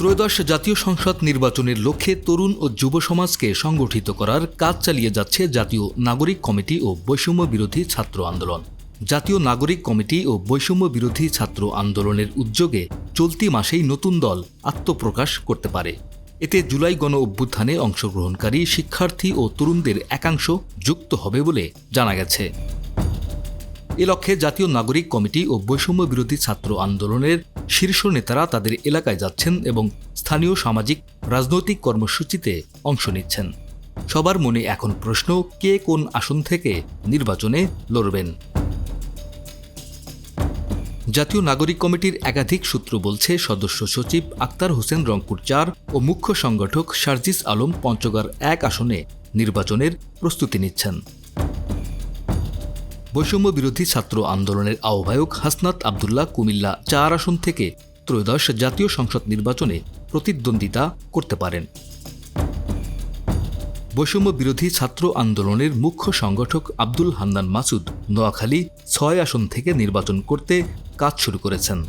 ত্রয়োদশ জাতীয় সংসদ নির্বাচনের লক্ষ্যে তরুণ ও যুব সমাজকে সংগঠিত করার কাজ চালিয়ে যাচ্ছে জাতীয় নাগরিক কমিটি ও বৈষম্য বিরোধী ছাত্র আন্দোলন। জাতীয় নাগরিক কমিটি ও বৈষম্য বিরোধী ছাত্র আন্দোলনের উদ্যোগে চলতি মাসেই নতুন দল আত্মপ্রকাশ করতে পারে। এতে জুলাই গণ অভ্যুত্থানে অংশগ্রহণকারী শিক্ষার্থী ও তরুণদের একাংশ যুক্ত হবে বলে জানা গেছে। এ লক্ষ্যে জাতীয় নাগরিক কমিটি ও বৈষম্য বিরোধী ছাত্র আন্দোলনের শীর্ষ নেতারা তাদের এলাকায় যাচ্ছেন এবং স্থানীয় সামাজিক রাজনৈতিক কর্মসূচিতে অংশ নিচ্ছেন। সবার মনে এখন প্রশ্ন, কে কোন আসন থেকে নির্বাচনে লড়বেন। জাতীয় নাগরিক কমিটির একাধিক সূত্র বলছে, সদস্য সচিব আক্তার হোসেন রংপুর ৪ ও মুখ্য সংগঠক সার্জিস আলম পঞ্চগড় ১ আসনে নির্বাচনের প্রস্তুতি নিচ্ছেন। বৈষম্য বিরোধী ছাত্র আন্দোলনের আহ্বায়ক হাসনাত আবদুল্লাহ কুমিল্লা ৪ আসন থেকে ত্রয়োদশ জাতীয় সংসদ নির্বাচনে প্রতিদ্বন্দ্বিতা করতে পারেন। বৈষম্য বিরোধী ছাত্র আন্দোলনের মুখ্য সংগঠক আব্দুল হান্নান মাসুদ নোয়াখালী ৬ আসন থেকে নির্বাচন করতে কাজ শুরু করেছেন।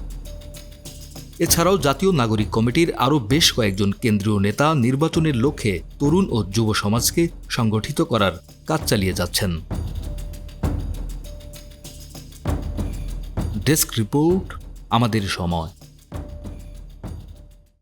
এছাড়াও জাতীয় নাগরিক কমিটির আরও বেশ কয়েকজন কেন্দ্রীয় নেতা নির্বাচনের লক্ষ্যে তরুণ ও যুব সমাজকে সংগঠিত করার কাজ চালিয়ে যাচ্ছেন। ডেস্ক রিপোর্ট, আমাদের সময়।